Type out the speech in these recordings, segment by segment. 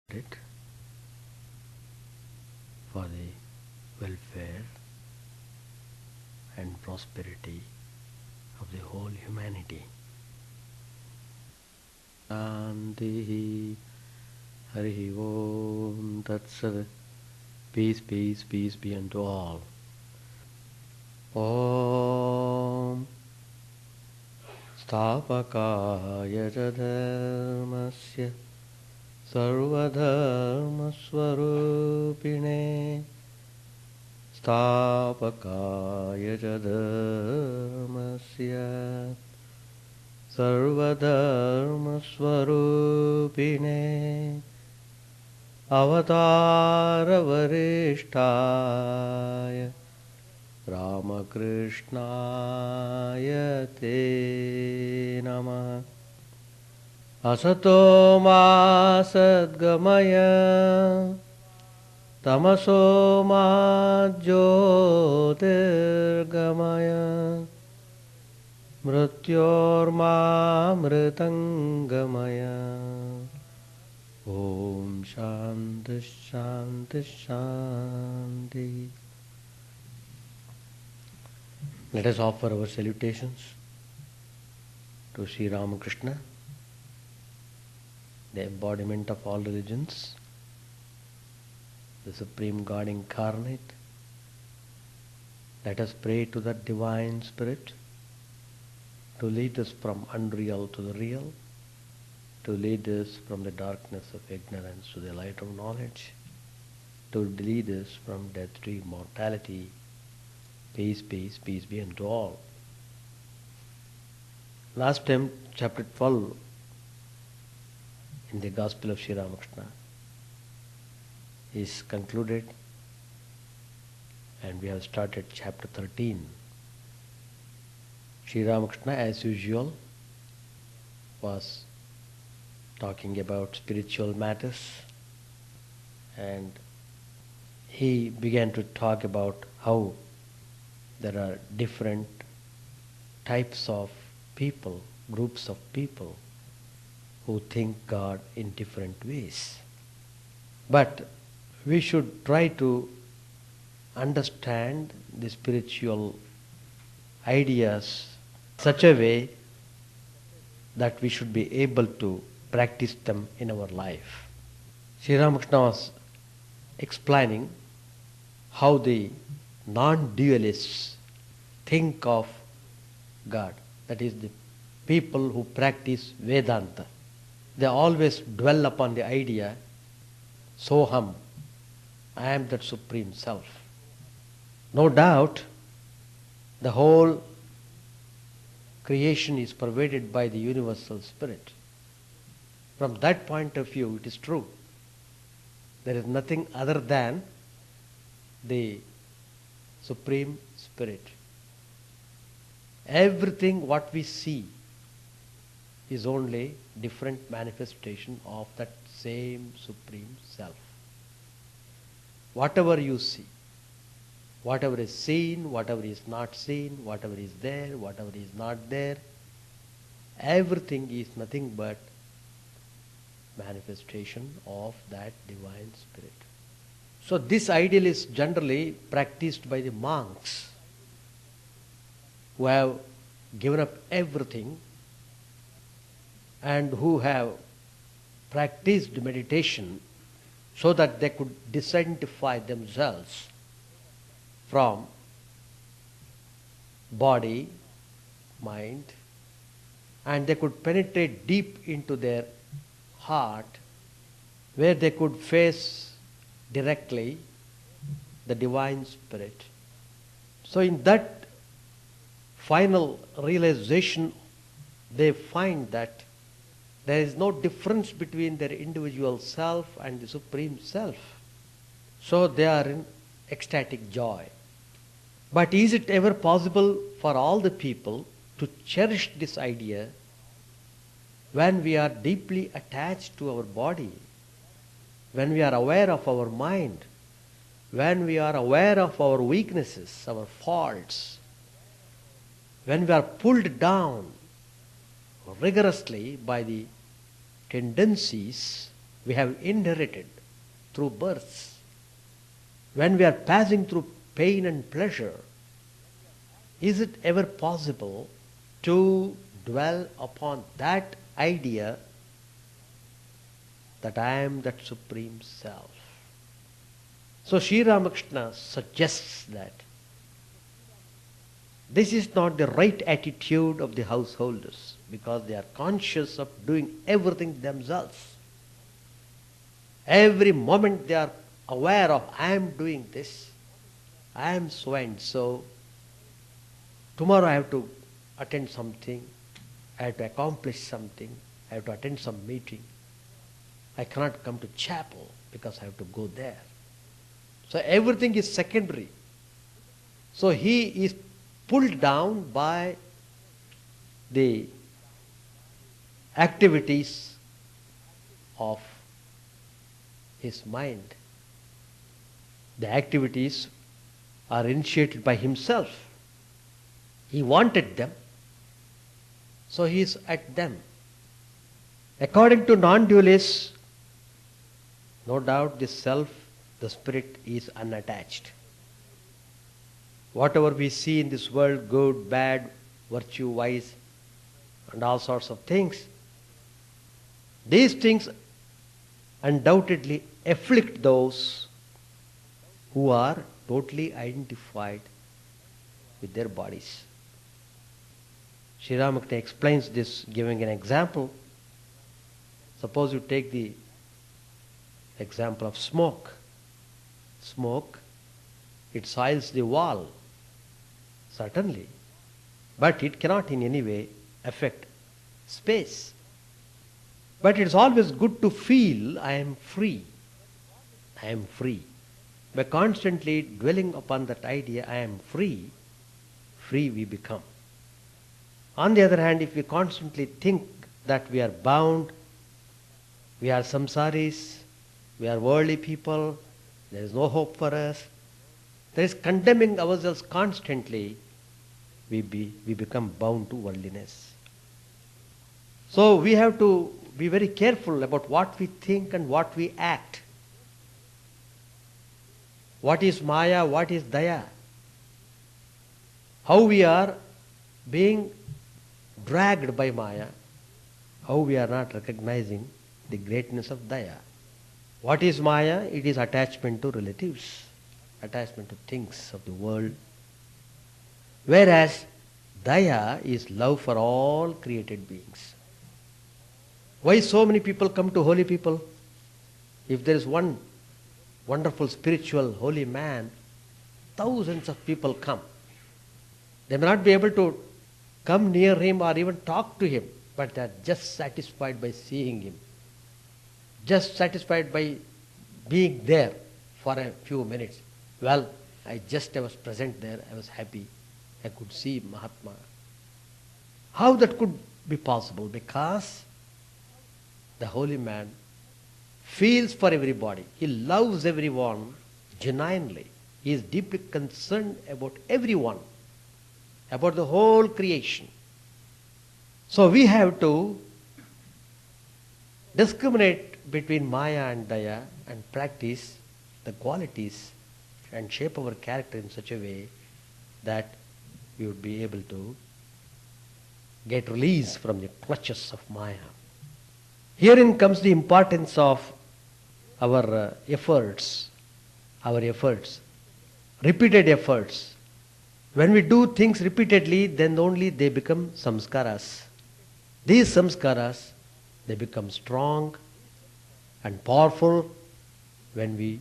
it for the welfare and prosperity of the whole humanity. Shanti Hari Om Tat Sat. Peace, peace, peace be unto all. Om Stapakaya Dharmasya Sarvadharmaswarupine Stapakaya Dharmasya Sarvadharmaswarupine Avatara Varishtaya Ramakrishna Te Namah. Asato ma sadgamaya tamaso ma jyotirgamaya mrityorma mritangamaya. Om Shanti Shanti Shanti. Let us offer our salutations to Sri Ramakrishna, the embodiment of all religions, the Supreme God incarnate. Let us pray to that Divine Spirit to lead us from unreal to the real, to lead us from the darkness of ignorance to the light of knowledge, to lead us from death to immortality. Peace, peace, peace be unto all. Last time, chapter 12 in the Gospel of Sri Ramakrishna is concluded, and we have started chapter 13. Sri Ramakrishna, as usual, was talking about spiritual matters, and he began to talk about how there are different types of people, groups of people who think God in different ways. But we should try to understand the spiritual ideas such a way that we should be able to practice them in our life. Sri Ramakrishna was explaining how the non-dualists think of God. That is, the people who practice Vedanta. They always dwell upon the idea, Soham, I am that Supreme Self. No doubt, the whole creation is pervaded by the Universal Spirit. From that point of view, it is true. There is nothing other than the Supreme Spirit. Everything what we see is only different manifestation of that same Supreme Self. Whatever you see, whatever is seen, whatever is not seen, whatever is there, whatever is not there, everything is nothing but manifestation of that Divine Spirit. So this ideal is generally practiced by the monks who have given up everything and who have practiced meditation so that they could disidentify themselves from body, mind, and they could penetrate deep into their heart where they could face directly the Divine Spirit. So in that final realization, they find that there is no difference between their individual self and the Supreme Self. So they are in ecstatic joy. But is it ever possible for all the people to cherish this idea when we are deeply attached to our body, when we are aware of our mind, when we are aware of our weaknesses, our faults, when we are pulled down rigorously by the tendencies we have inherited through births. When we are passing through pain and pleasure, is it ever possible to dwell upon that idea that I am that Supreme Self? So Sri Ramakrishna suggests that this is not the right attitude of the householders, because they are conscious of doing everything themselves. Every moment they are aware of, I am doing this, I am so and so, tomorrow I have to attend something, I have to accomplish something, I have to attend some meeting, I cannot come to chapel because I have to go there. So everything is secondary. So he is pulled down by the activities of his mind. The activities are initiated by himself. He wanted them, so he is at them. According to non-dualists, no doubt the self, the spirit, is unattached. Whatever we see in this world, good, bad, virtue, vice, and all sorts of things, these things undoubtedly afflict those who are totally identified with their bodies. Sri Ramakrishna explains this giving an example. Suppose you take the example of smoke. Smoke, it soils the wall, certainly, but it cannot in any way affect space. But it's always good to feel I am free. I am free. By constantly dwelling upon that idea, I am free, free we become. On the other hand, if we constantly think that we are bound, we are samsaris, we are worldly people, there is no hope for us, there is condemning ourselves constantly, we become bound to worldliness. So we have to be very careful about what we think and what we act. What is Maya, what is Daya? How we are being dragged by Maya, how we are not recognizing the greatness of Daya. What is Maya? It is attachment to relatives, attachment to things of the world. Whereas Daya is love for all created beings. Why so many people come to holy people? If there is one wonderful spiritual holy man, thousands of people come. They may not be able to come near him or even talk to him, but they are just satisfied by seeing him, just satisfied by being there for a few minutes. Well, I was present there, I was happy, I could see Mahatma. How that could be possible? Because the holy man feels for everybody. He loves everyone genuinely. He is deeply concerned about everyone, about the whole creation. So we have to discriminate between Maya and Daya and practice the qualities and shape our character in such a way that we would be able to get release from the clutches of Maya. Herein comes the importance of our efforts, repeated efforts. When we do things repeatedly, then only they become samskaras. These samskaras, they become strong and powerful when we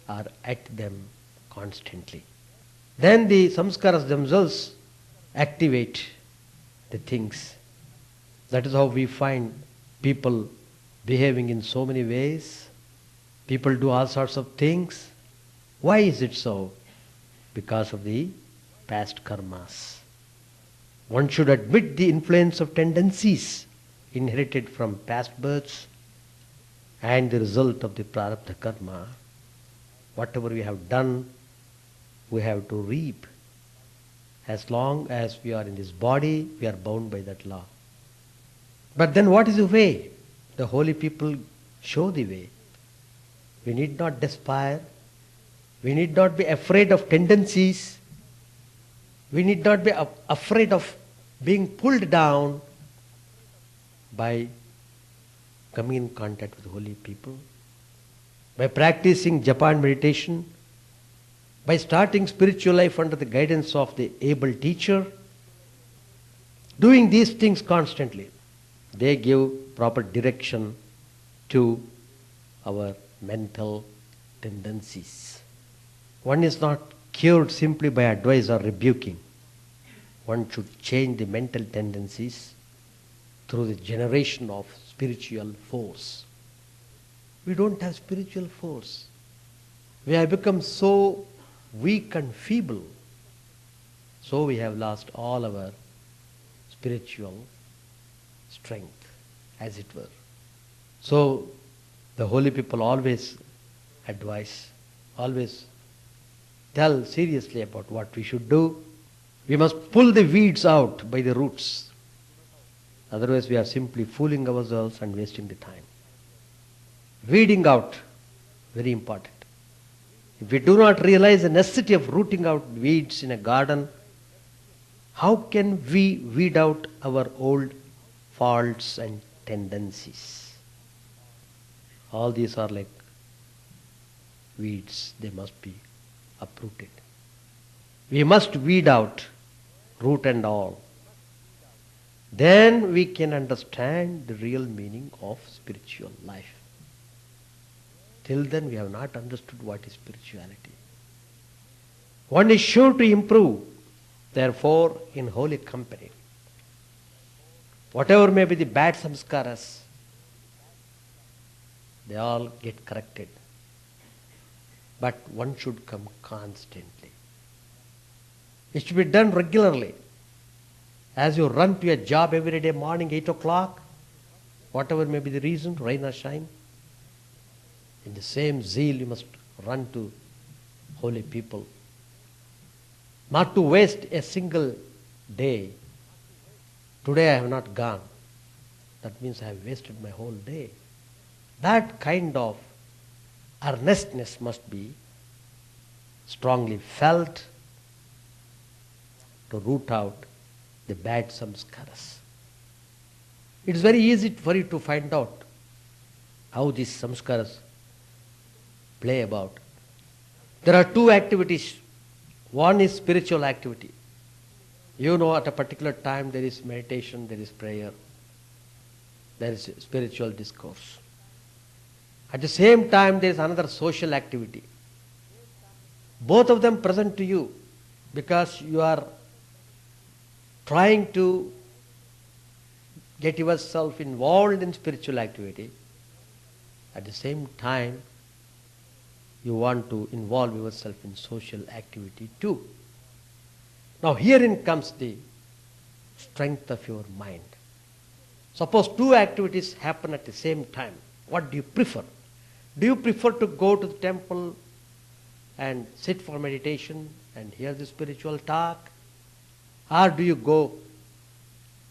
are at them constantly. Then the samskaras themselves activate the things. That is how we find people behaving in so many ways. People do all sorts of things. Why is it so? Because of the past karmas. One should admit the influence of tendencies inherited from past births and the result of the prarabdha karma. Whatever we have done, we have to reap. As long as we are in this body, we are bound by that law. But then what is the way? The holy people show the way. We need not despair. We need not be afraid of tendencies. We need not be afraid of being pulled down by coming in contact with holy people, by practicing Japan meditation, by starting spiritual life under the guidance of the able teacher. Doing these things constantly, they give proper direction to our mental tendencies. One is not cured simply by advice or rebuking. One should change the mental tendencies through the generation of spiritual force. We don't have spiritual force. We have become so weak and feeble. So we have lost all our spiritual strength, as it were. So the holy people always advise, always tell seriously about what we should do. We must pull the weeds out by the roots. Otherwise we are simply fooling ourselves and wasting the time. Weeding out, very important. If we do not realize the necessity of rooting out weeds in a garden, how can we weed out our old faults and tendencies? All these are like weeds, they must be uprooted. We must weed out, root and all. Then we can understand the real meaning of spiritual life. Till then we have not understood what is spirituality. One is sure to improve, therefore, in holy company. Whatever may be the bad samskaras, they all get corrected. But one should come constantly. It should be done regularly. As you run to your job every day morning, 8 o'clock, whatever may be the reason, rain or shine, in the same zeal you must run to holy people. Not to waste a single day. Today I have not gone. That means I have wasted my whole day. That kind of earnestness must be strongly felt to root out the bad samskaras. It is very easy for you to find out how these samskaras play about. There are two activities. One is spiritual activity. You know, at a particular time there is meditation, there is prayer, there is spiritual discourse. At the same time there is another social activity. Both of them present to you because you are trying to get yourself involved in spiritual activity. At the same time, you want to involve yourself in social activity too. Now herein comes the strength of your mind. Suppose two activities happen at the same time. What do you prefer? Do you prefer to go to the temple and sit for meditation and hear the spiritual talk? Or do you go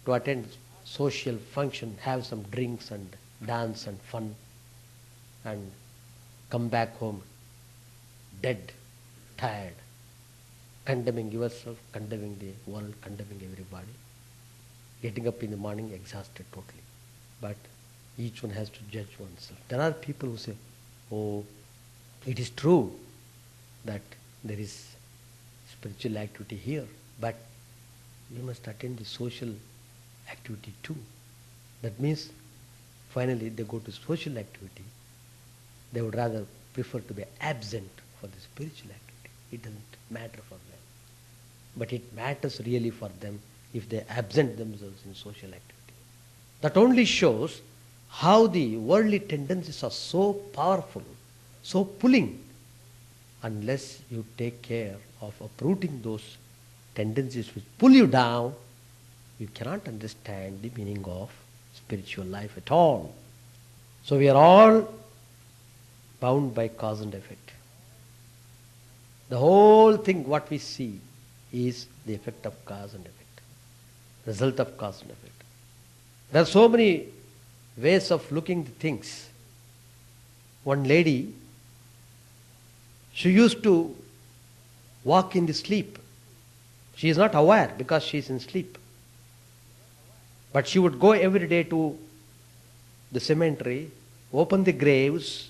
to attend social function, have some drinks and dance and fun and come back home dead, tired, condemning yourself, condemning the world, condemning everybody, getting up in the morning exhausted totally. But each one has to judge oneself. There are people who say, oh, it is true that there is spiritual activity here, but you must attend the social activity too. That means finally they go to social activity. They would rather prefer to be absent for the spiritual activity. It doesn't matter for them. But it matters really for them if they absent themselves in social activity. That only shows how the worldly tendencies are so powerful, so pulling. Unless you take care of uprooting those tendencies which pull you down, you cannot understand the meaning of spiritual life at all. So we are all bound by cause and effect. The whole thing, what we see, is the effect of cause and effect, result of cause and effect. There are so many ways of looking at things. One lady, she used to walk in the sleep. She is not aware because she is in sleep. But she would go every day to the cemetery, open the graves,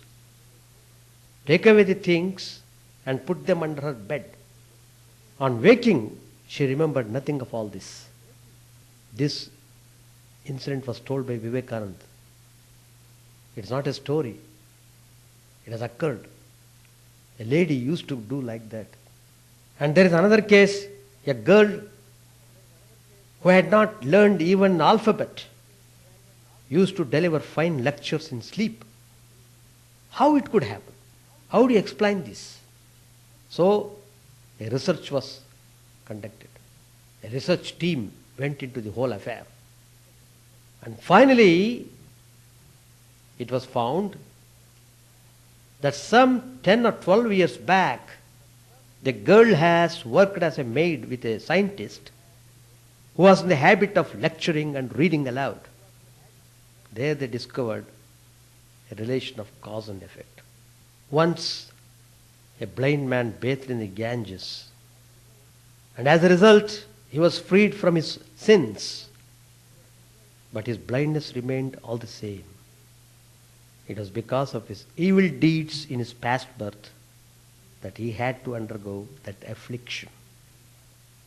take away the things and put them under her bed. On waking, she remembered nothing of all this. This incident was told by Vivekananda. It's not a story. It has occurred. A lady used to do like that. And there is another case, a girl who had not learned even alphabet used to deliver fine lectures in sleep. How it could happen? How do you explain this? So, a research was conducted. A research team went into the whole affair. And finally, it was found that some 10 or 12 years back, the girl has worked as a maid with a scientist who was in the habit of lecturing and reading aloud. There they discovered a relation of cause and effect. Once, a blind man bathed in the Ganges, and as a result, he was freed from his sins. But his blindness remained all the same. It was because of his evil deeds in his past birth that he had to undergo that affliction.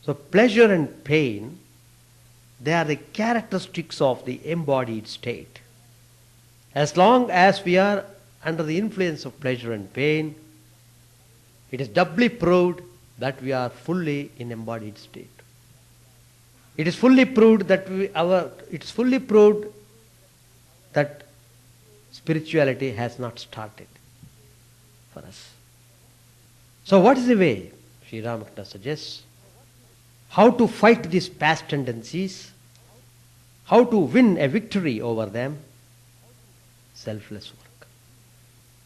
So pleasure and pain, they are the characteristics of the embodied state. As long as we are under the influence of pleasure and pain, it is doubly proved that we are fully in embodied state. It is fully proved that spirituality has not started for us. So what is the way? Sri Ramakrishna suggests how to fight these past tendencies, how to win a victory over them. Selfless work.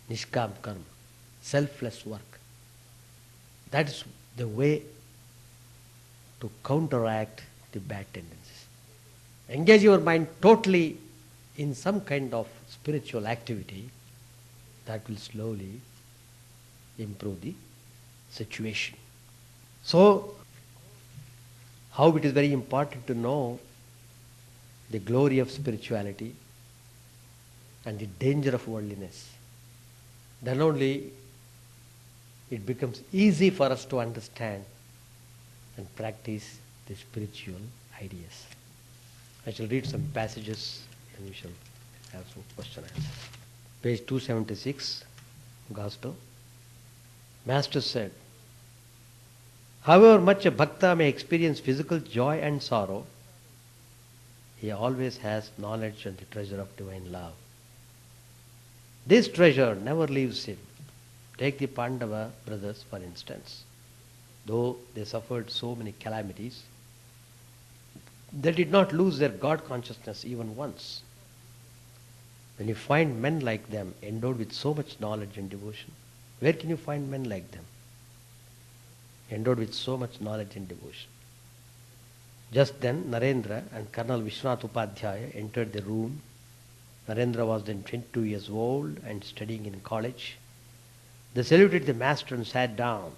Nishkam karma. Selfless work. That is the way to counteract the bad tendencies. Engage your mind totally in some kind of spiritual activity that will slowly improve the situation. So, how it is very important to know the glory of spirituality and the danger of worldliness. Then only it becomes easy for us to understand and practice the spiritual ideas. I shall read some passages and we shall have some question and answer. Page 276, Gospel. Master said, however much a bhakta may experience physical joy and sorrow, he always has knowledge and the treasure of divine love. This treasure never leaves him. Take the Pandava brothers, for instance. Though they suffered so many calamities, they did not lose their God consciousness even once. When you find men like them endowed with so much knowledge and devotion, where can you find men like them? Endowed with so much knowledge and devotion. Just then, Narendra and Colonel Vishwanath Upadhyaya entered the room. Narendra was then 22 years old and studying in college. They saluted the master and sat down.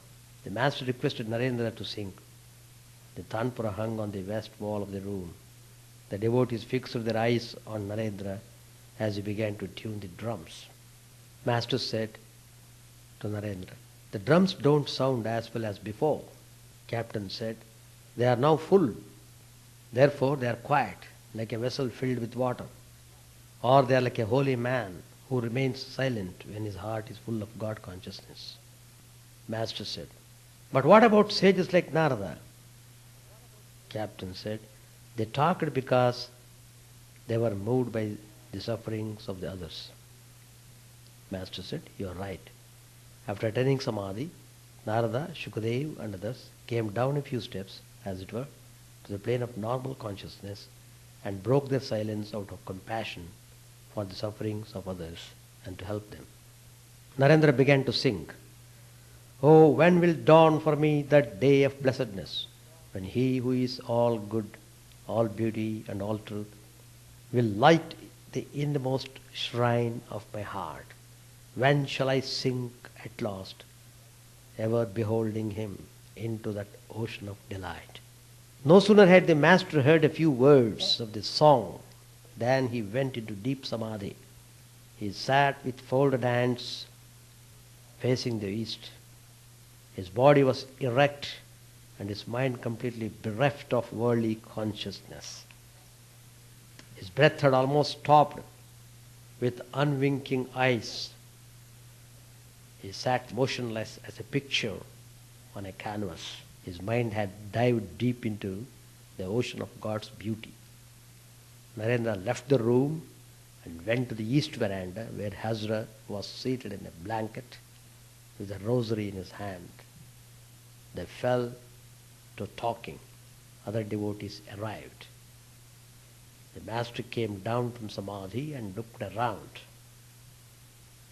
The master requested Narendra to sing. The tanpura hung on the west wall of the room. The devotees fixed their eyes on Narendra as he began to tune the drums. Master said to Narendra, the drums don't sound as well as before. Captain said, they are now full. Therefore they are quiet, like a vessel filled with water. Or they are like a holy man who remains silent when his heart is full of God consciousness. Master said, but what about sages like Narada? Captain said, they talked because they were moved by the sufferings of the others. Master said, you are right. After attaining Samadhi, Narada, Shukadev and others came down a few steps, as it were, to the plane of normal consciousness and broke their silence out of compassion for the sufferings of others and to help them. Narendra began to sing, oh, when will dawn for me that day of blessedness, when he who is all good, all beauty and all truth will light the innermost shrine of my heart. When shall I sink at last, ever beholding him into that ocean of delight? No sooner had the master heard a few words of the song than he went into deep samadhi. He sat with folded hands facing the east. His body was erect and his mind completely bereft of worldly consciousness. His breath had almost stopped. With unwinking eyes, he sat motionless as a picture on a canvas. His mind had dived deep into the ocean of God's beauty. Narendra left the room and went to the east veranda where Hazra was seated in a blanket with a rosary in his hand. They fell to talking. Other devotees arrived. The master came down from samadhi and looked around.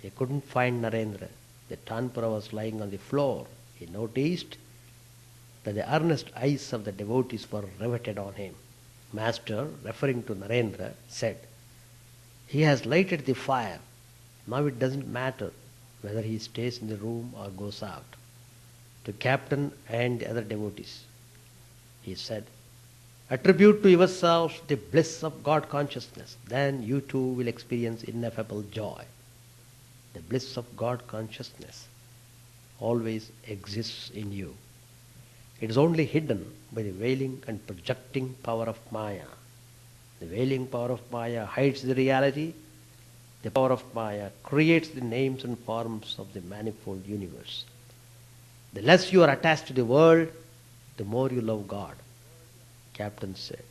He couldn't find Narendra. The Tanpura was lying on the floor. He noticed that the earnest eyes of the devotees were riveted on him. Master, referring to Narendra, said, "He has lighted the fire. Now it doesn't matter whether he stays in the room or goes out." To Captain and the other devotees, he said, "Attribute to yourself the bliss of God consciousness. Then you too will experience ineffable joy." The bliss of God consciousness always exists in you. It is only hidden by the veiling and projecting power of Maya. The veiling power of Maya hides the reality. The power of Maya creates the names and forms of the manifold universe. The less you are attached to the world, the more you love God. Captain said,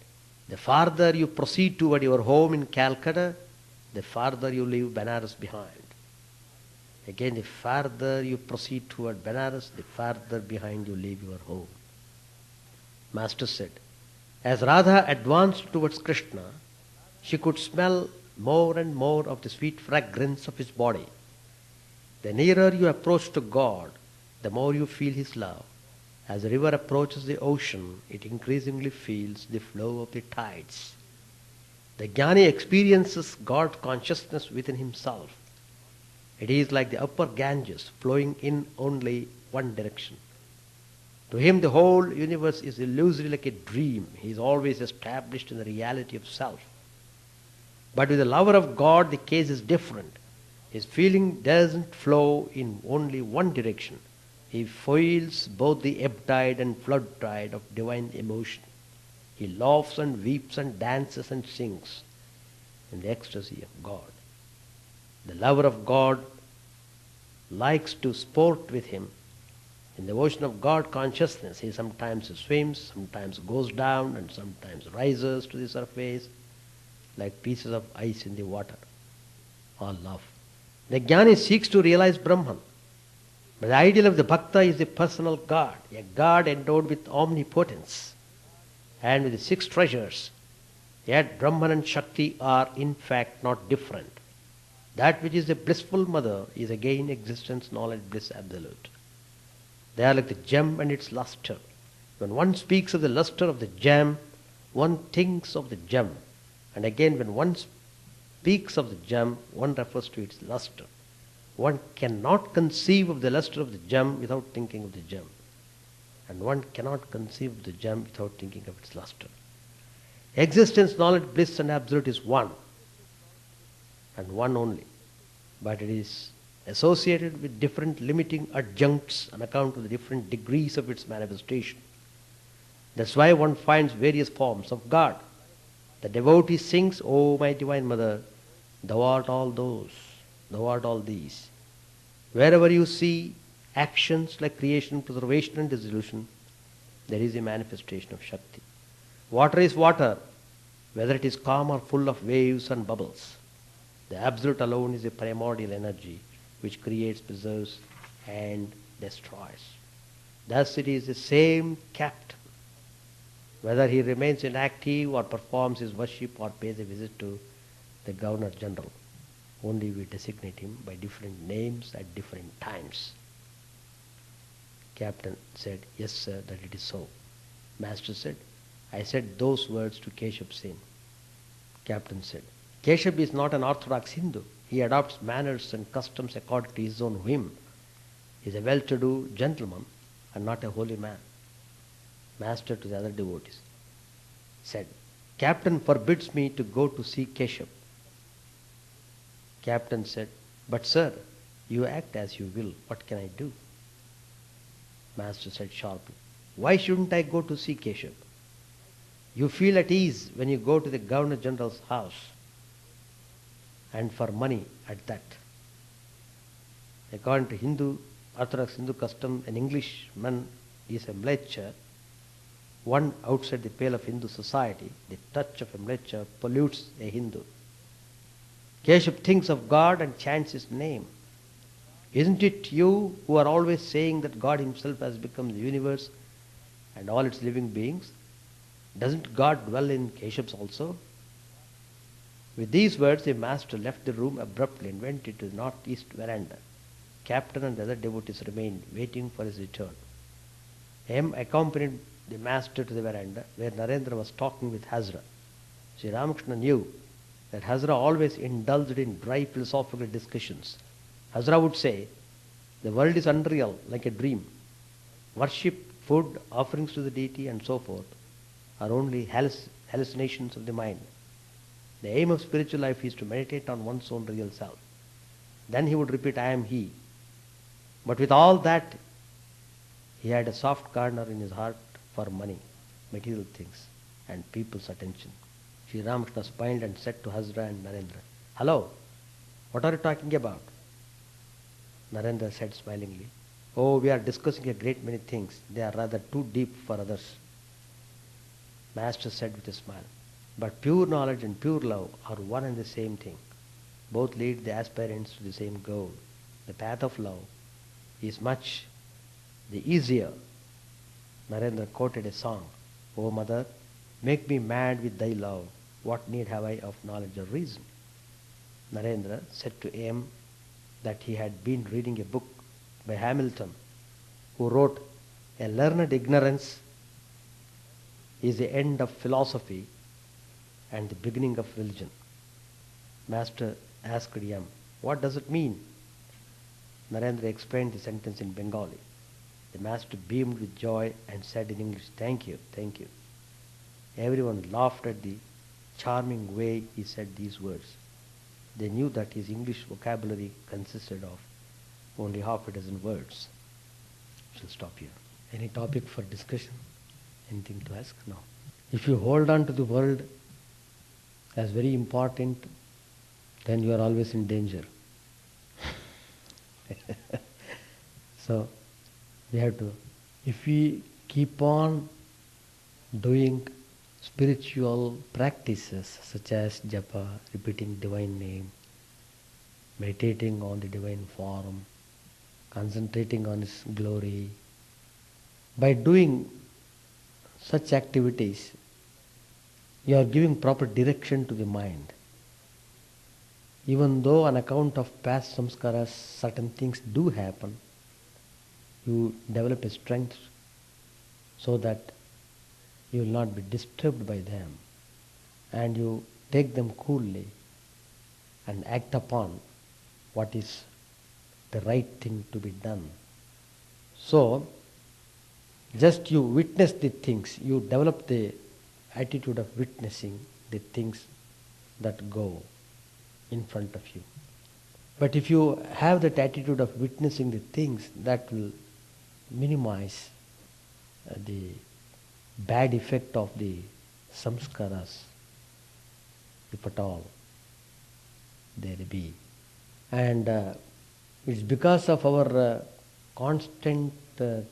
"The farther you proceed toward your home in Calcutta, the farther you leave Benares behind." Again, the farther you proceed toward Benares, the farther behind you leave your home. Master said, as Radha advanced towards Krishna, she could smell more and more of the sweet fragrance of his body. The nearer you approach to God, the more you feel his love. As the river approaches the ocean, it increasingly feels the flow of the tides. The jnani experiences God consciousness within himself. It is like the upper Ganges flowing in only one direction. To him the whole universe is illusory like a dream. He is always established in the reality of self. But with the lover of God the case is different. His feeling doesn't flow in only one direction. He feels both the ebb tide and flood tide of divine emotion. He laughs and weeps and dances and sings in the ecstasy of God. The lover of God likes to sport with him. In the ocean of God consciousness, he sometimes swims, sometimes goes down, and sometimes rises to the surface like pieces of ice in the water. All love. The jnani seeks to realize Brahman. But the ideal of the bhakta is the personal God, a God endowed with omnipotence and with the six treasures. Yet Brahman and Shakti are in fact not different. That which is the blissful mother is again existence, knowledge, bliss, absolute. They are like the gem and its luster. When one speaks of the luster of the gem, one thinks of the gem. And again, when one speaks of the gem, one refers to its luster. One cannot conceive of the luster of the gem without thinking of the gem. And one cannot conceive of the gem without thinking of its luster. Existence, knowledge, bliss and absolute is one. And one only. But it is associated with different limiting adjuncts on account of the different degrees of its manifestation. That's why one finds various forms of God. The devotee sings, "O my divine mother, thou art all those, thou art all these." Wherever you see actions like creation, preservation and dissolution, there is a manifestation of Shakti. Water is water, whether it is calm or full of waves and bubbles. The Absolute alone is a primordial energy which creates, preserves and destroys. Thus it is the same captain. Whether he remains inactive or performs his worship or pays a visit to the Governor General, only we designate him by different names at different times. Captain said, "Yes, sir, that it is so." Master said, "I said those words to Keshav Sen." Captain said, "Keshav is not an orthodox Hindu. He adopts manners and customs according to his own whim. He is a well-to-do gentleman and not a holy man. Master to the other devotees said, Captain forbids me to go to see Keshav. Captain said, but sir, you act as you will. What can I do? Master said sharply, why shouldn't I go to see Keshav? You feel at ease when you go to the Governor General's house, and for money at that. According to Orthodox Hindu custom, an Englishman is a mleccha, one outside the pale of Hindu society. The touch of a mleccha pollutes a Hindu. Keshav thinks of God and chants his name. Isn't it you who are always saying that God himself has become the universe and all its living beings? Doesn't God dwell in Keshavs also? With these words, the master left the room abruptly and went into the northeast veranda. Captain and the other devotees remained, waiting for his return. M accompanied the master to the veranda, where Narendra was talking with Hazra. Sri Ramakrishna knew that Hazra always indulged in dry philosophical discussions. Hazra would say, the world is unreal, like a dream. Worship, food, offerings to the deity, and so forth are only hallucinations of the mind. The aim of spiritual life is to meditate on one's own real self. Then he would repeat, I am he. But with all that, he had a soft corner in his heart for money, material things, and people's attention. Sri Ramakrishna smiled and said to Hazra and Narendra, hello, what are you talking about? Narendra said smilingly, oh, we are discussing a great many things. They are rather too deep for others. Master said with a smile, but pure knowledge and pure love are one and the same thing. Both lead the aspirants to the same goal. The path of love is much the easier. Narendra quoted a song, O mother, make me mad with thy love. What need have I of knowledge or reason? Narendra said to M that he had been reading a book by Hamilton, who wrote, a learned ignorance is the end of philosophy and the beginning of religion. Master asked M, what does it mean? Narendra explained the sentence in Bengali. The master beamed with joy and said in English, thank you, thank you. Everyone laughed at the charming way he said these words. They knew that his English vocabulary consisted of only half a dozen words. I shall stop here. Any topic for discussion? Anything to ask? No. If you hold on to the world as very important, then you are always in danger. So, we have to, if we keep on doing spiritual practices such as japa, repeating divine name, meditating on the divine form, concentrating on His glory, by doing such activities, you are giving proper direction to the mind. Even though on account of past samskaras certain things do happen, you develop a strength so that you will not be disturbed by them, and you take them coolly and act upon what is the right thing to be done. So, just you witness the things, you develop the attitude of witnessing the things that go in front of you. But if you have that attitude of witnessing the things, that will minimize the bad effect of the samskaras, if at all there be. And it's because of our constant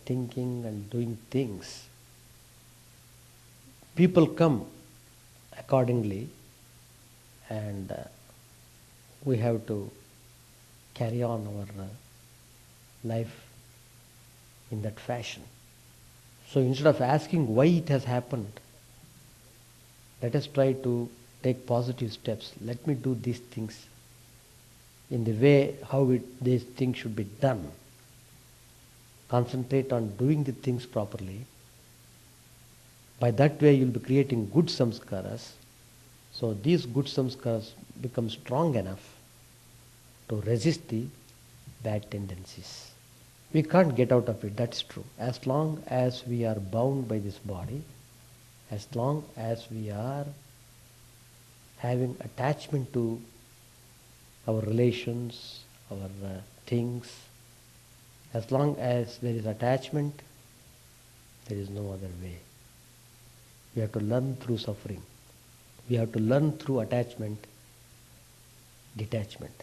thinking and doing things, people come accordingly, and we have to carry on our life in that fashion. So instead of asking why it has happened, let us try to take positive steps. Let me do these things in the way how these things should be done. Concentrate on doing the things properly. By that way you will be creating good samskaras. So these good samskaras become strong enough to resist the bad tendencies. We can't get out of it, that's true. As long as we are bound by this body, as long as we are having attachment to our relations, our things, as long as there is attachment, there is no other way. We have to learn through suffering. We have to learn through attachment, detachment.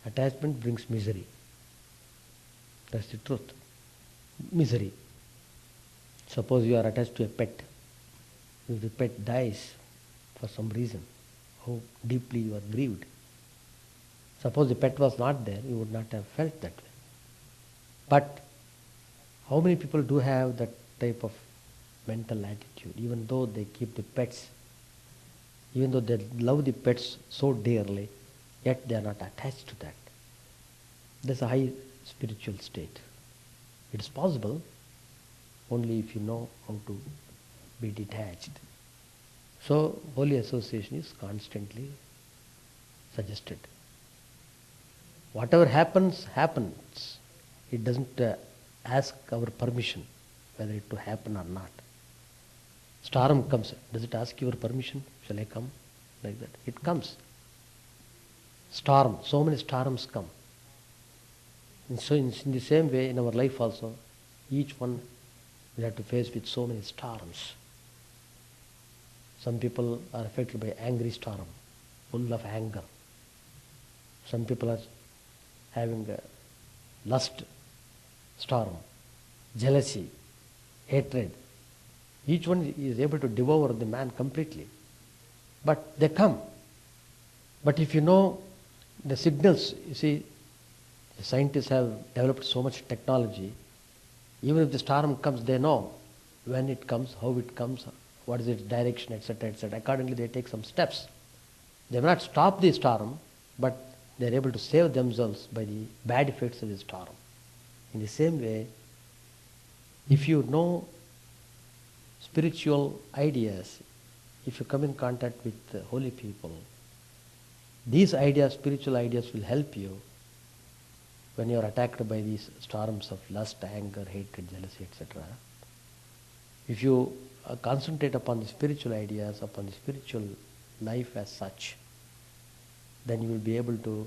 Attachment brings misery. That's the truth. Misery. Suppose you are attached to a pet. If the pet dies for some reason, how deeply you are grieved. Suppose the pet was not there, you would not have felt that way. But how many people do have that type of mental attitude, even though they keep the pets, even though they love the pets so dearly, yet they are not attached to that. That's a high spiritual state. It is possible only if you know how to be detached. So holy association is constantly suggested. Whatever happens, happens. It doesn't ask our permission whether it to happen or not. Storm comes. Does it ask your permission? Shall I come? Like that. It comes. Storm. So many storms come. And so in the same way, in our life also, each one will have to face with so many storms. Some people are affected by angry storm, full of anger. Some people are having a lust storm, jealousy, hatred. Each one is able to devour the man completely. But they come. But if you know the signals, you see, the scientists have developed so much technology. Even if the storm comes, they know when it comes, how it comes, what is its direction, etc., etc. Accordingly, they take some steps. They may not stop the storm, but they are able to save themselves by the bad effects of the storm. In the same way, if you know spiritual ideas, if you come in contact with holy people, these ideas, spiritual ideas, will help you when you are attacked by these storms of lust, anger, hatred, jealousy, etc. If you concentrate upon the spiritual ideas, upon the spiritual life as such, then you will be able to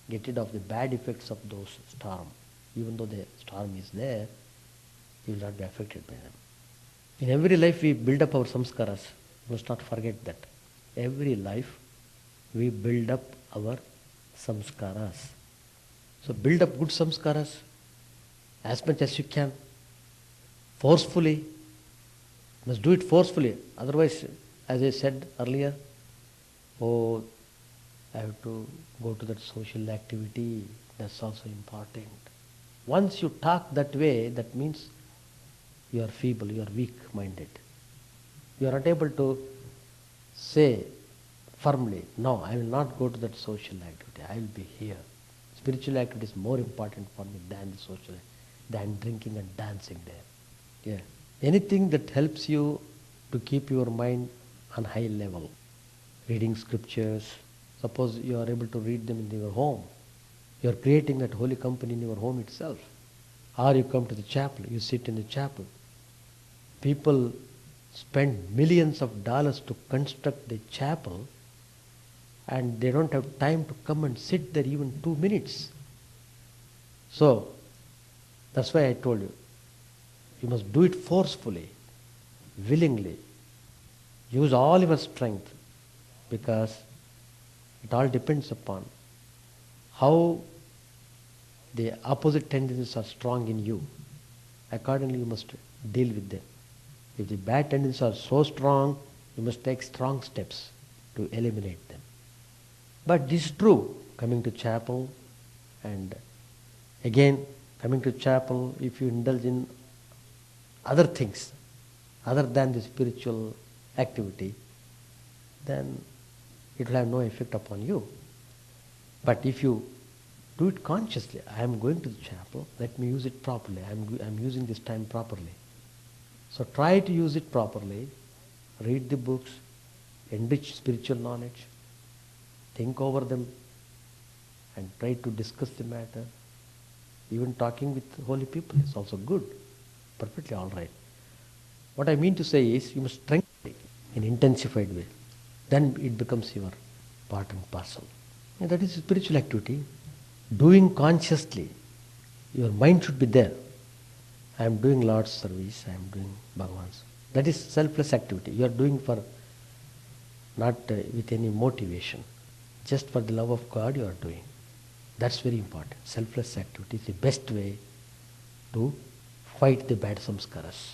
get rid of the bad effects of those storms. Even though the storm is there, you will not be affected by them. In every life we build up our samskaras. You must not forget that. Every life we build up our samskaras. So build up good samskaras as much as you can. Forcefully. You must do it forcefully. Otherwise, as I said earlier, oh, I have to go to that social activity. That's also important. Once you talk that way, that means you are feeble, you are weak-minded. You are not able to say firmly, no, I will not go to that social activity. I will be here. Spiritual activity is more important for me than the social, than drinking and dancing there. Yeah. Anything that helps you to keep your mind on high level. Reading scriptures. Suppose you are able to read them in your home. You are creating that holy company in your home itself. Or you come to the chapel, you sit in the chapel. People spend millions of dollars to construct the chapel, and they don't have time to come and sit there even 2 minutes. So, that's why I told you, you must do it forcefully, willingly. Use all your strength, because it all depends upon how the opposite tendencies are strong in you. Accordingly, you must deal with them. If the bad tendencies are so strong, you must take strong steps to eliminate them. But this is true, coming to chapel, and again, coming to chapel, if you indulge in other things, other than the spiritual activity, then it will have no effect upon you. But if you do it consciously, I am going to the chapel, let me use it properly, I am using this time properly. So try to use it properly, read the books, enrich spiritual knowledge, think over them, and try to discuss the matter. Even talking with holy people is also good, perfectly all right. What I mean to say is you must strengthen it in intensified way. Then it becomes your part and parcel. And that is spiritual activity. Doing consciously. Your mind should be there. I am doing Lord's service, I am doing Bhagavan's. That is selfless activity. You are doing for not with any motivation. Just for the love of God you are doing. That's very important. Selfless activity is the best way to fight the bad samskaras.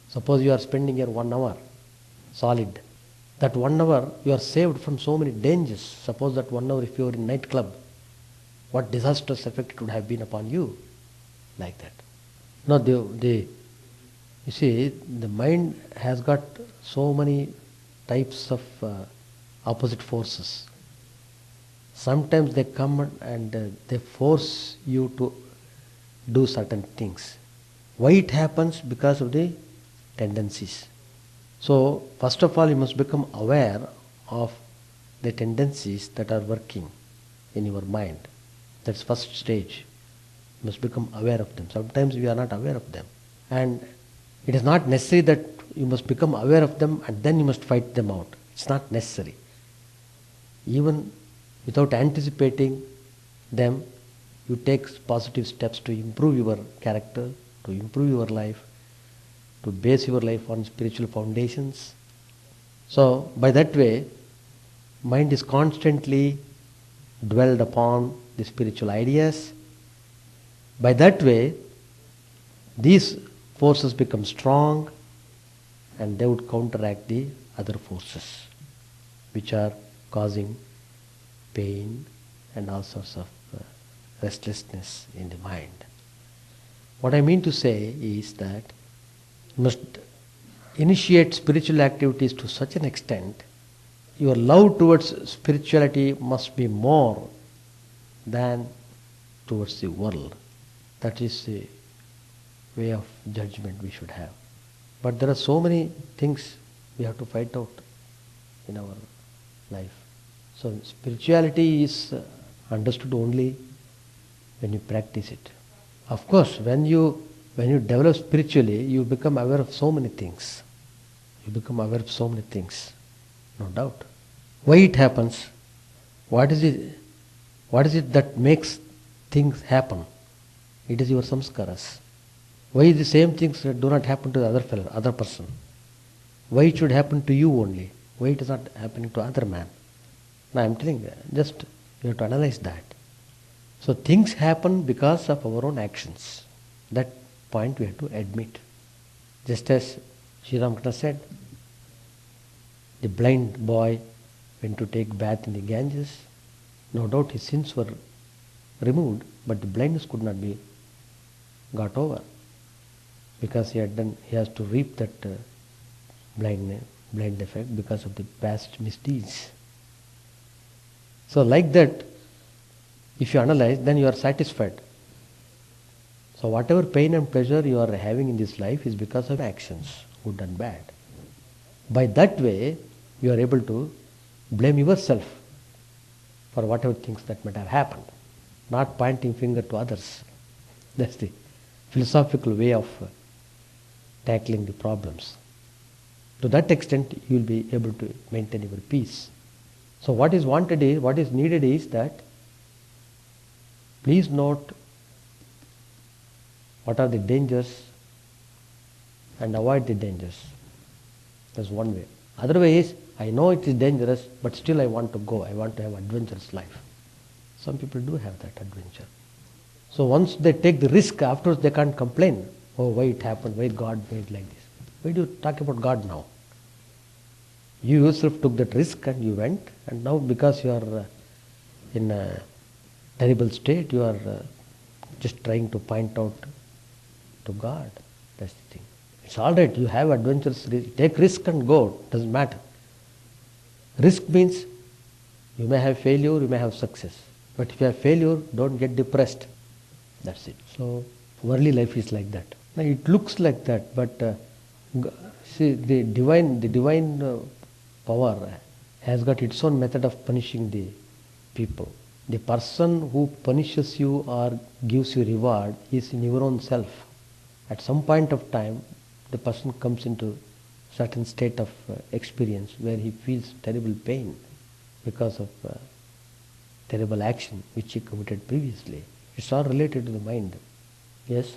Suppose you are spending here 1 hour solid. That 1 hour you are saved from so many dangers. Suppose that 1 hour if you are in nightclub, what disastrous effect it would have been upon you. Like that. Now you see, the mind has got so many types of opposite forces. Sometimes they come and they force you to do certain things. Why it happens? Because of the tendencies. So, first of all, you must become aware of the tendencies that are working in your mind. That's first stage. You must become aware of them. Sometimes we are not aware of them. And it is not necessary that you must become aware of them and then you must fight them out. It's not necessary. Even without anticipating them, you take positive steps to improve your character, to improve your life, to base your life on spiritual foundations. So, by that way, mind is constantly dwelled upon the spiritual ideas. By that way, these forces become strong and they would counteract the other forces which are causing pain and all sorts of restlessness in the mind. What I mean to say is that you must initiate spiritual activities to such an extent, your love towards spirituality must be more than towards the world. That is the way of judgment we should have. But there are so many things we have to fight out in our life. So spirituality is understood only when you practice it. Of course, when you develop spiritually, you become aware of so many things. You become aware of so many things, no doubt. Why it happens? What is it that makes things happen? It is your samskaras. Why the same things do not happen to the other person? Why it should happen to you only? Why it is not happening to other man? Now I am telling you, just you have to analyze that. So things happen because of our own actions. That point we have to admit. Just as Sri Ramakrishna said, the blind boy went to take bath in the Ganges. No doubt his sins were removed, but the blindness could not be got over because he has to reap that blind effect because of the past misdeeds. So like that, if you analyze, then you are satisfied. So whatever pain and pleasure you are having in this life is because of actions, good and bad. By that way, you are able to blame yourself for whatever things that might have happened, not pointing finger to others. That's the philosophical way of tackling the problems. To that extent, you will be able to maintain your peace. So what is needed is that please note what are the dangers and avoid the dangers. That's one way. Other way is, I know it is dangerous, but still I want to go. I want to have adventurous life. Some people do have that adventure. So once they take the risk, afterwards they can't complain. Oh, why it happened? Why God made like this? Why do you talk about God now? You yourself took that risk and you went, and now because you are in a terrible state, you are just trying to point out to God. That's the thing. It's all right, you have adventures, take risk and go, doesn't matter. Risk means you may have failure, you may have success. But if you have failure, don't get depressed. That's it. So worldly life is like that. Now it looks like that, but see, the divine power has got its own method of punishing the people. The person who punishes you or gives you reward is in your own self. At some point of time, the person comes into certain state of experience where he feels terrible pain because of terrible action which he committed previously. It's all related to the mind. Yes?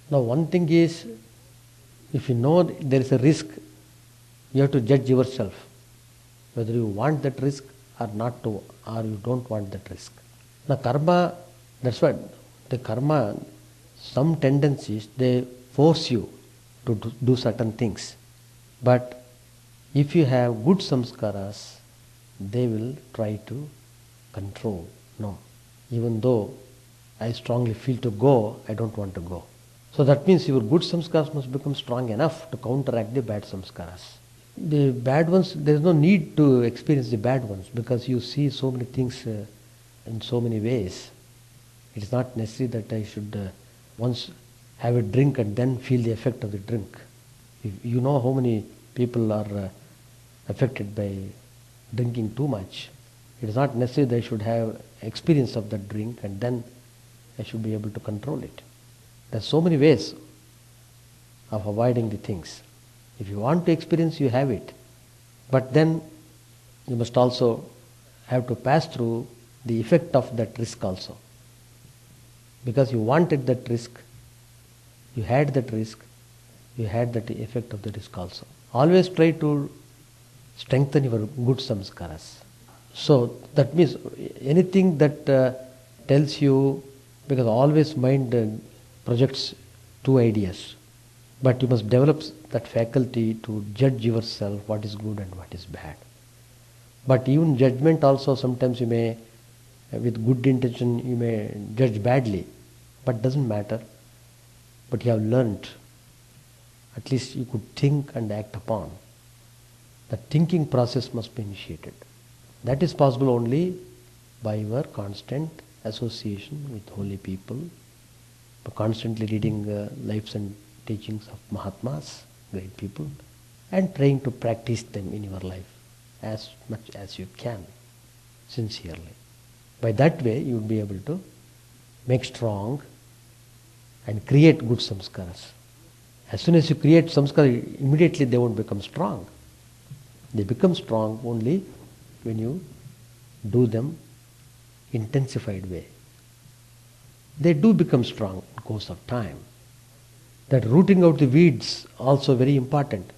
Now one thing is, if you know there is a risk, you have to judge yourself whether you want that risk or not to, or you don't want that risk. Now karma, that's what the karma, some tendencies, they force you to do certain things. But if you have good samskaras, they will try to control. No. Even though I strongly feel to go, I don't want to go. So that means your good samskaras must become strong enough to counteract the bad samskaras. The bad ones, there is no need to experience the bad ones because you see so many things in so many ways. It is not necessary that I should once have a drink and then feel the effect of the drink. If you know how many people are affected by drinking too much. It is not necessary that I should have experience of that drink and then I should be able to control it. There are so many ways of avoiding the things. If you want to experience, you have it. But then you must also have to pass through the effect of that risk also. Because you wanted that risk, you had that risk, you had that effect of the risk also. Always try to strengthen your good samskaras. So that means anything that tells you, because always mind projects two ideas, but you must develop that faculty to judge yourself what is good and what is bad. But even judgment also, sometimes you may, with good intention, you may judge badly, but doesn't matter. But you have learnt, at least you could think and act upon. The thinking process must be initiated. That is possible only by your constant association with holy people, by constantly reading lives and teachings of Mahatmas, great people, and trying to practice them in your life as much as you can, sincerely. By that way, you will be able to make strong and create good samskaras. As soon as you create samskaras, immediately they won't become strong. They become strong only when you do them intensified way. They do become strong in the course of time. That rooting out the weeds also very important.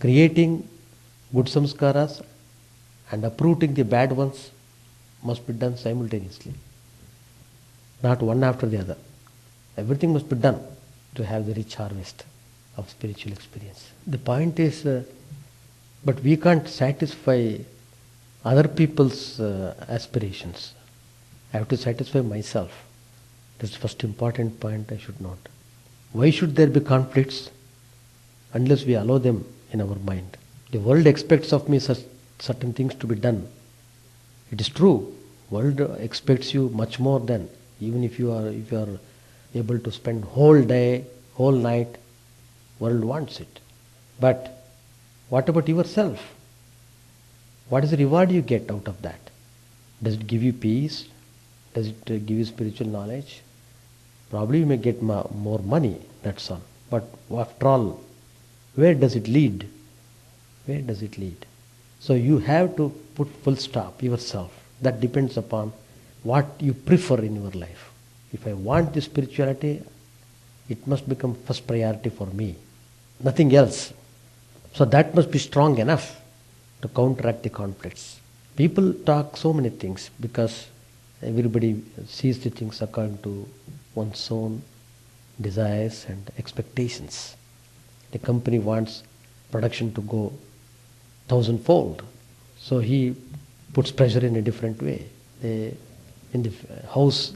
Creating good samskaras and uprooting the bad ones must be done simultaneously. Not one after the other. Everything must be done to have the rich harvest of spiritual experience. The point is, but we can't satisfy other people's aspirations. I have to satisfy myself. That's the first important point I should note. Why should there be conflicts unless we allow them in our mind? The world expects of me certain things to be done. It is true. World expects you much more than, even if you are able to spend whole day, whole night, world wants it. But what about yourself? What is the reward you get out of that? Does it give you peace? Does it give you spiritual knowledge? Probably you may get more money, that's all. But after all, where does it lead? Where does it lead? So you have to put full stop yourself. That depends upon what you prefer in your life. If I want this spirituality, it must become first priority for me. Nothing else. So that must be strong enough to counteract the conflicts. People talk so many things because everybody sees the things according to one's own desires and expectations. The company wants production to go 1,000-fold. So he puts pressure in a different way. In the house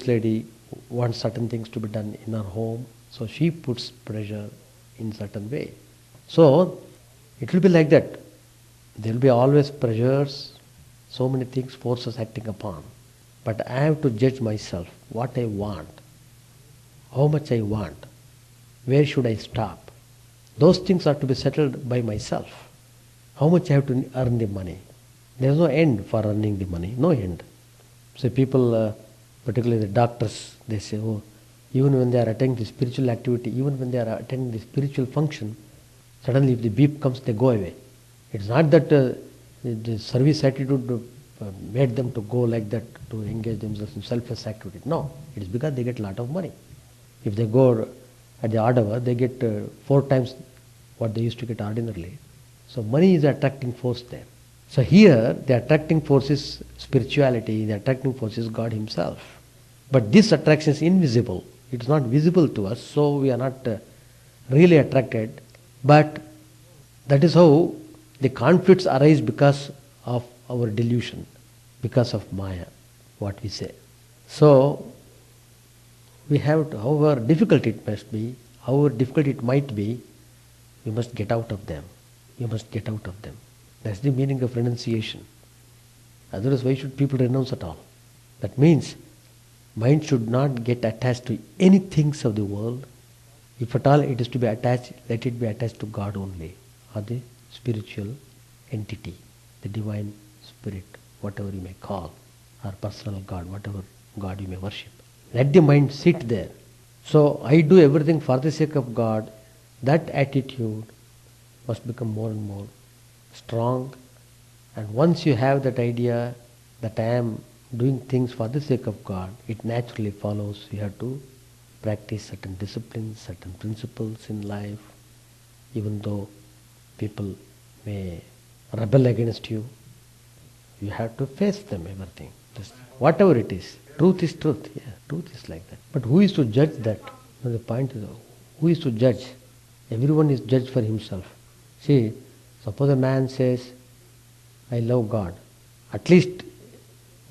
lady wants certain things to be done in her home, so she puts pressure in certain way. So it will be like that. There will be always pressures, so many things, forces acting upon. But I have to judge myself, what I want, how much I want, where should I stop. Those things are to be settled by myself. How much I have to earn the money. There is no end for earning the money, no end. So people, particularly the doctors, they say, oh, even when they are attending the spiritual activity, even when they are attending the spiritual function, suddenly if the beep comes, they go away. It's not that the service attitude made them to go like that, to engage themselves in selfless activity. No, it is because they get a lot of money. If they go at the odd hour, they get 4 times what they used to get ordinarily. So money is the attracting force there. So here, the attracting force is spirituality, the attracting force is God Himself. But this attraction is invisible. It's not visible to us, so we are not really attracted. But that is how the conflicts arise because of our delusion, because of Maya, what we say. So, we have to, however difficult it must be, however difficult it might be, we must get out of them. We must get out of them. That's the meaning of renunciation. Otherwise, why should people renounce at all? That means mind should not get attached to any things of the world. If at all it is to be attached, let it be attached to God only, or the spiritual entity, the divine spirit, whatever you may call, or personal God, whatever God you may worship. Let the mind sit there. So I do everything for the sake of God. That attitude must become more and more strong. And once you have that idea that I am doing things for the sake of God, it naturally follows you have to practice certain disciplines, certain principles in life, even though people may rebel against you. You have to face them, everything. Just whatever it is. Truth is truth. Yeah, truth is like that. But who is to judge that? Well, the point is, who is to judge? Everyone is judged for himself. See, suppose a man says, I love God. At least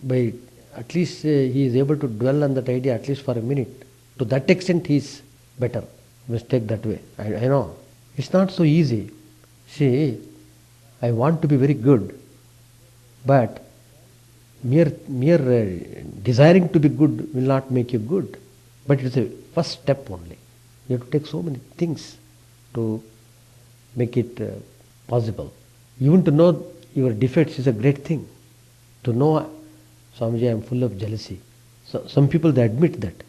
he is able to dwell on that idea at least for a minute. To that extent he is better. You must take that way. I know. It's not so easy. See, I want to be very good, but mere desiring to be good will not make you good. But it's a first step only. You have to take so many things to make it possible. Even to know your defects is a great thing. To know, Swamiji, I am full of jealousy. So some people, they admit that.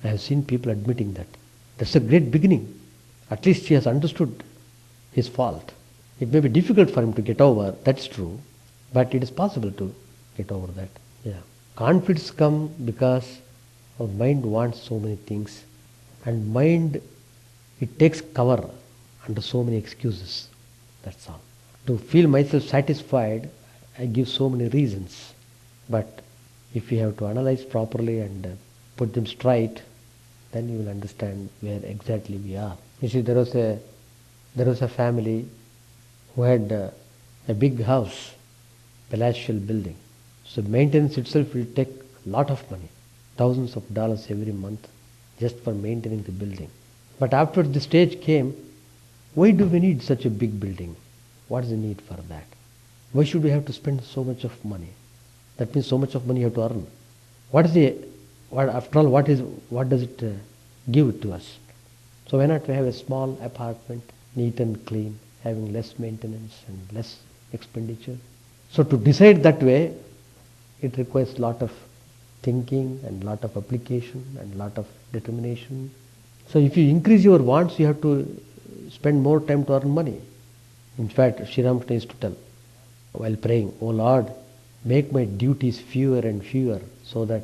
I have seen people admitting that. That's a great beginning. At least he has understood his fault. It may be difficult for him to get over, that's true, but it is possible to get over that. Yeah. Conflicts come because our mind wants so many things, and mind, it takes cover under so many excuses. That's all. To feel myself satisfied, I give so many reasons. But if you have to analyze properly and put them straight, then you will understand where exactly we are. You see, there was a family who had a big house, palatial building. So maintenance itself will take a lot of money, thousands of dollars every month, just for maintaining the building. But after the stage came, why do we need such a big building? What is the need for that? Why should we have to spend so much of money? That means so much of money you have to earn. After all, what does it give to us? So why not we have a small apartment, neat and clean, having less maintenance and less expenditure? So to decide that way, it requires a lot of thinking and lot of application and lot of determination. So if you increase your wants, you have to spend more time to earn money. In fact, Sri Ramakrishna used to tell, while praying, O Lord, make my duties fewer and fewer so that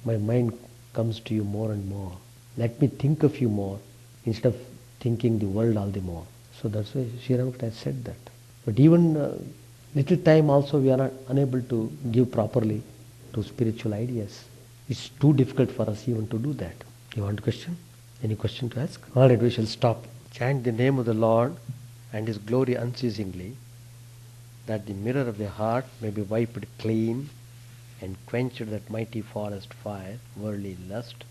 my mind comes to you more and more. Let me think of you more instead of thinking the world all the more. So that's why Sri Ramakrishna has said that. But even little time also we are not unable to give properly to spiritual ideas. It's too difficult for us even to do that. You want a question? Any question to ask? All right, we shall stop. Chant the name of the Lord and His glory unceasingly, that the mirror of the heart may be wiped clean and quenched that mighty forest fire, worldly lust,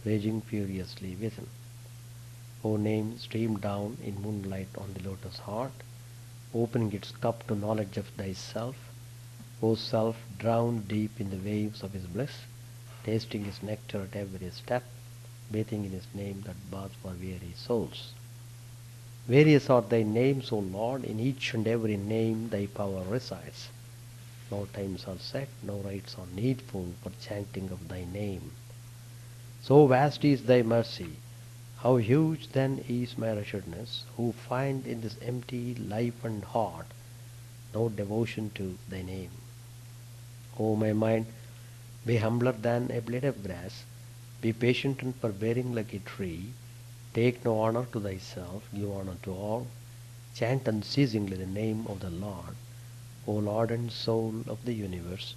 raging furiously within. O name, stream down in moonlight on the lotus heart, opening its cup to knowledge of thyself. O self, drowned deep in the waves of His bliss, tasting His nectar at every step, bathing in His name that baths for weary souls. Various are thy names, O Lord, in each and every name thy power resides. no times are set, no rites are needful for chanting of thy name. So vast is thy mercy, how huge then is my wretchedness, who find in this empty life and heart no devotion to thy name. O my mind, be humbler than a blade of grass, be patient and forbearing like a tree, take no honor to thyself, give honor to all, chant unceasingly the name of the Lord. O Lord and Soul of the universe,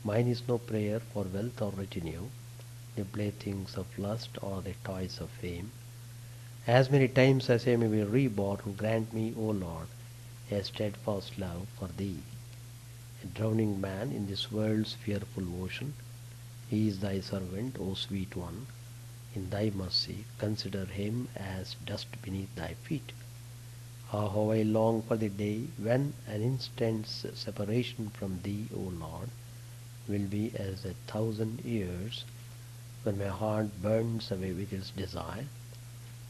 mine is no prayer for wealth or retinue, the playthings of lust or the toys of fame. As many times as I may be reborn, grant me, O Lord, a steadfast love for thee. A drowning man in this world's fearful ocean, he is thy servant, O sweet one. In thy mercy, consider him as dust beneath thy feet. Ah, how I long for the day when an instant's separation from thee, O Lord, will be as 1,000 years, when my heart burns away with its desire,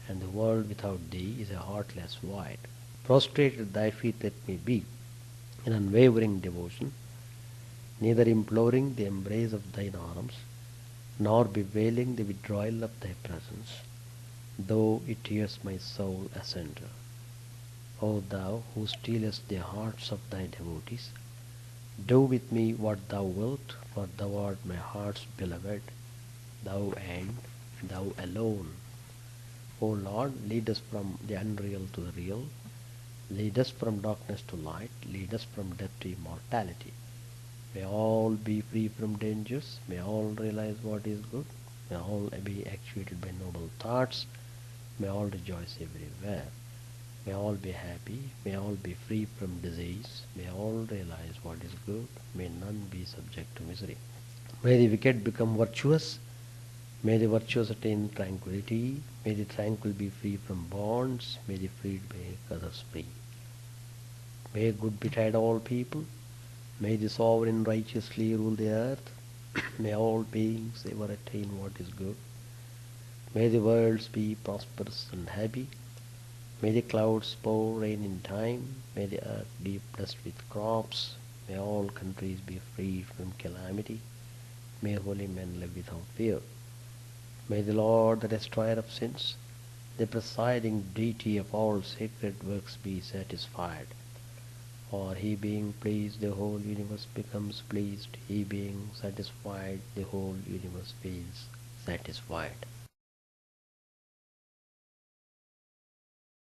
and the world without thee is a heartless void. Prostrate at thy feet let me be, in unwavering devotion, neither imploring the embrace of thine arms, nor bewailing the withdrawal of thy presence, though it tears my soul asunder. O thou who stealest the hearts of thy devotees, do with me what thou wilt, for thou art my heart's beloved, thou and thou alone. O Lord, lead us from the unreal to the real, lead us from darkness to light, lead us from death to immortality. May all be free from dangers, may all realize what is good, may all be actuated by noble thoughts, may all rejoice everywhere. May all be happy, may all be free from disease, may all realize what is good, may none be subject to misery. May the wicked become virtuous, may the virtuous attain tranquility, may the tranquil be free from bonds, may the freed make others free. May good betide all people, may the sovereign righteously rule the earth, may all beings ever attain what is good, may the worlds be prosperous and happy, may the clouds pour rain in time, may the earth be blessed with crops, may all countries be free from calamity, may holy men live without fear. May the Lord, the destroyer of sins, the presiding deity of all sacred works be satisfied. For he being pleased, the whole universe becomes pleased, he being satisfied, the whole universe feels satisfied.